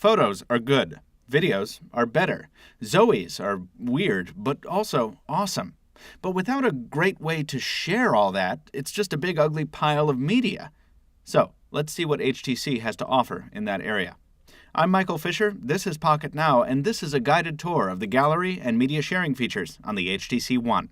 Photos are good. Videos are better. Zoe's are weird, but also awesome. But without a great way to share all that, it's just a big ugly pile of media. So, let's see what HTC has to offer in that area. I'm Michael Fisher, this is Pocket Now, and this is a guided tour of the gallery and media sharing features on the HTC One.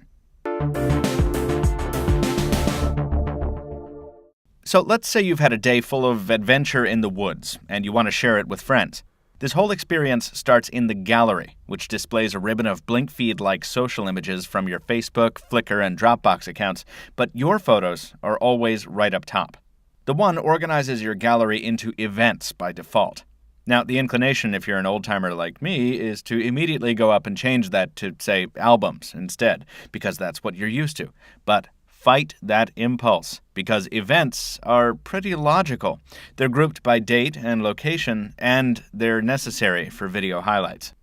So let's say you've had a day full of adventure in the woods, and you want to share it with friends. This whole experience starts in the gallery, which displays a ribbon of blink feed-like social images from your Facebook, Flickr, and Dropbox accounts, but your photos are always right up top. The One organizes your gallery into events by default. Now, the inclination, if you're an old-timer like me, is to immediately go up and change that to, say, albums instead, because that's what you're used to. But fight that impulse, because events are pretty logical. They're grouped by date and location, and they're necessary for video highlights.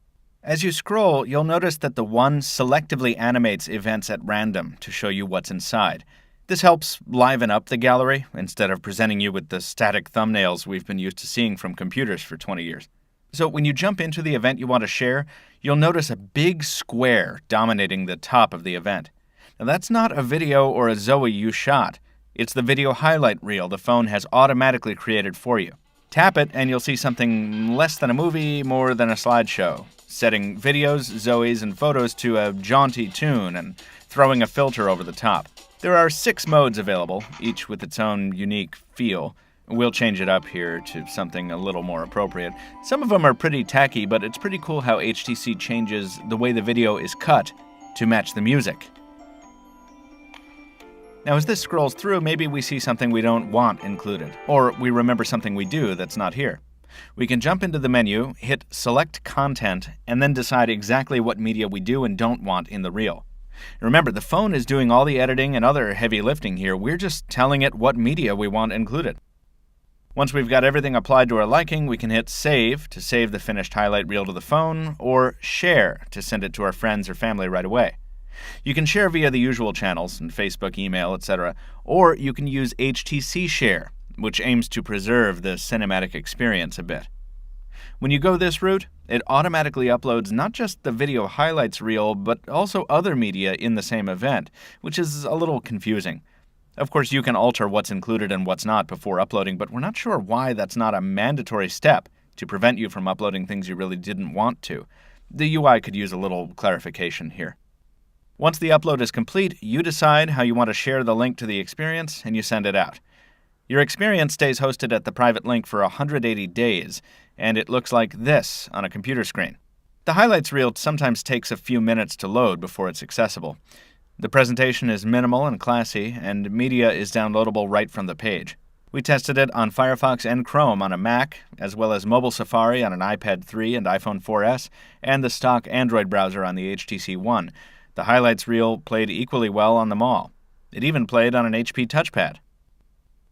As you scroll, you'll notice that the One selectively animates events at random to show you what's inside. This helps liven up the gallery instead of presenting you with the static thumbnails we've been used to seeing from computers for 20 years. So when you jump into the event you want to share, you'll notice a big square dominating the top of the event. Now, that's not a video or a Zoe you shot. It's the video highlight reel the phone has automatically created for you. Tap it and you'll see something less than a movie, more than a slideshow, setting videos, Zoes, and photos to a jaunty tune and throwing a filter over the top. There are 6 modes available, each with its own unique feel. We'll change it up here to something a little more appropriate. Some of them are pretty tacky, but it's pretty cool how HTC changes the way the video is cut to match the music. Now, as this scrolls through, maybe we see something we don't want included, or we remember something we do that's not here. We can jump into the menu, hit Select Content, and then decide exactly what media we do and don't want in the reel. Remember, the phone is doing all the editing and other heavy lifting here. We're just telling it what media we want included. Once we've got everything applied to our liking, we can hit Save to save the finished highlight reel to the phone, or Share to send it to our friends or family right away. You can share via the usual channels, Facebook, email, etc., or you can use HTC Share, which aims to preserve the cinematic experience a bit. When you go this route, it automatically uploads not just the video highlights reel, but also other media in the same event, which is a little confusing. Of course, you can alter what's included and what's not before uploading, but we're not sure why that's not a mandatory step to prevent you from uploading things you really didn't want to. The UI could use a little clarification here. Once the upload is complete, you decide how you want to share the link to the experience, and you send it out. Your experience stays hosted at the private link for 180 days, and it looks like this on a computer screen. The highlights reel sometimes takes a few minutes to load before it's accessible. The presentation is minimal and classy, and media is downloadable right from the page. We tested it on Firefox and Chrome on a Mac, as well as mobile Safari on an iPad 3 and iPhone 4S, and the stock Android browser on the HTC One. The highlights reel played equally well on them all. It even played on an HP touchpad.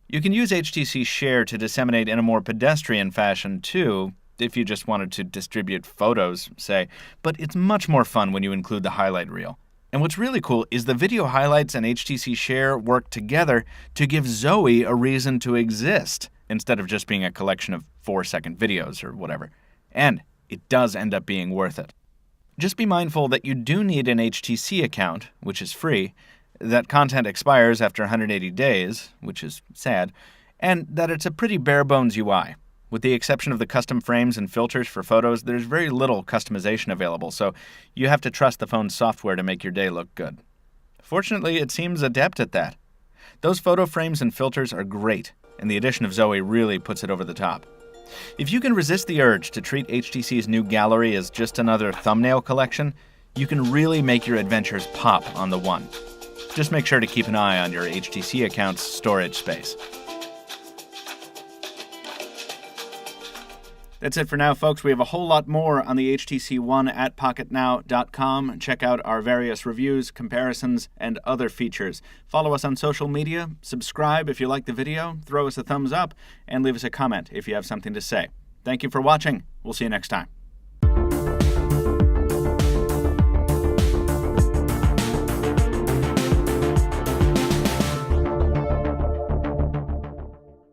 You can use HTC Share to disseminate in a more pedestrian fashion, too, if you just wanted to distribute photos, say, but it's much more fun when you include the highlight reel. And what's really cool is the video highlights and HTC Share work together to give Zoe a reason to exist, instead of just being a collection of 4-second videos or whatever. And it does end up being worth it. Just be mindful that you do need an HTC account, which is free, that content expires after 180 days, which is sad, and that it's a pretty bare-bones UI. With the exception of the custom frames and filters for photos, there's very little customization available, so you have to trust the phone's software to make your day look good. Fortunately, it seems adept at that. Those photo frames and filters are great, and the addition of Zoe really puts it over the top. If you can resist the urge to treat HTC's new gallery as just another thumbnail collection, you can really make your adventures pop on the One. Just make sure to keep an eye on your HTC account's storage space. That's it for now, folks. We have a whole lot more on the HTC One at pocketnow.com. Check out our various reviews, comparisons, and other features. Follow us on social media, subscribe if you like the video, throw us a thumbs up, and leave us a comment if you have something to say. Thank you for watching. We'll see you next time.